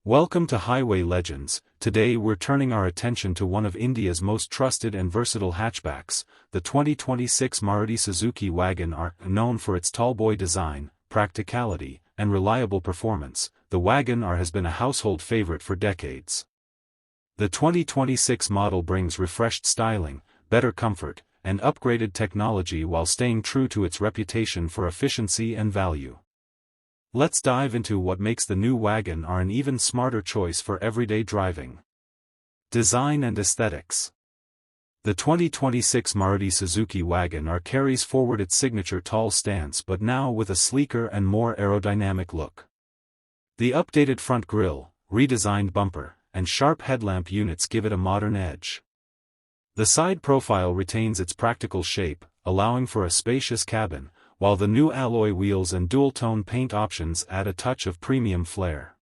Welcome to Highway Legends. Today we're turning our attention to one of India's most trusted and versatile hatchbacks, the 2026 Maruti Suzuki Wagon R. Known for its tallboy design, practicality, and reliable performance, the Wagon R has been a household favorite for decades. The 2026 model brings refreshed styling, better comfort, and upgraded technology while staying true to its reputation for efficiency and value. Let's dive into what makes the new Wagon R an even smarter choice for everyday driving. Design and aesthetics. The 2026 Maruti Suzuki Wagon R carries forward its signature tall stance but now with a sleeker and more aerodynamic look. The updated front grille, redesigned bumper, and sharp headlamp units give it a modern edge. The side profile retains its practical shape, allowing for a spacious cabin, while the new alloy wheels and dual-tone paint options add a touch of premium flair.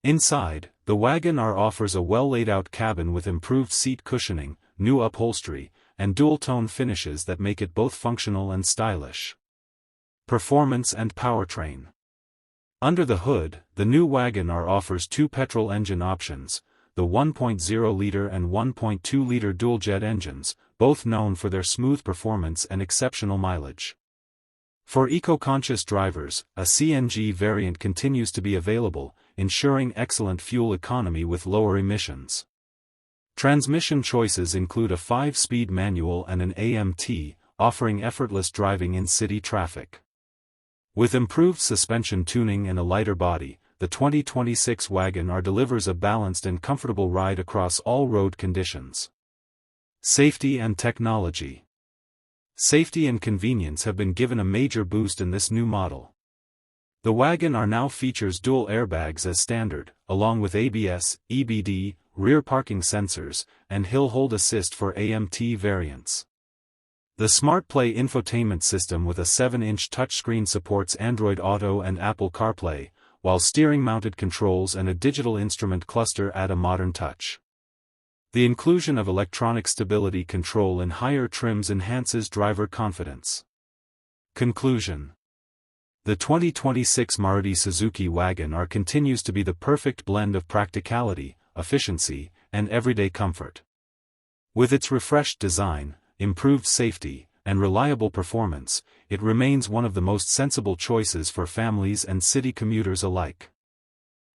Inside, the Wagon R offers a well-laid-out cabin with improved seat cushioning, new upholstery, and dual-tone finishes that make it both functional and stylish. Performance and powertrain. Under the hood, the new Wagon R offers two petrol engine options, the 1.0-liter and 1.2-liter dual-jet engines, both known for their smooth performance and exceptional mileage. For eco-conscious drivers, a CNG variant continues to be available, ensuring excellent fuel economy with lower emissions. Transmission choices include a 5-speed manual and an AMT, offering effortless driving in city traffic. With improved suspension tuning and a lighter body, the 2026 Wagon R delivers a balanced and comfortable ride across all road conditions. Safety and technology. Safety and convenience have been given a major boost in this new model. The Wagon R now features dual airbags as standard, along with ABS, EBD, rear parking sensors, and hill hold assist for AMT variants. The SmartPlay infotainment system with a 7-inch touchscreen supports Android Auto and Apple CarPlay, while steering-mounted controls and a digital instrument cluster add a modern touch. The inclusion of electronic stability control in higher trims enhances driver confidence. Conclusion. The 2026 Maruti Suzuki Wagon R continues to be the perfect blend of practicality, efficiency, and everyday comfort. With its refreshed design, improved safety, and reliable performance, it remains one of the most sensible choices for families and city commuters alike.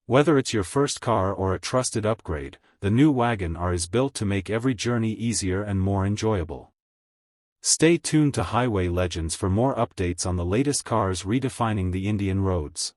Whether it's your first car or a trusted upgrade, the new Wagon R is built to make every journey easier and more enjoyable. Stay tuned to Highway Legends for more updates on the latest cars redefining the Indian roads.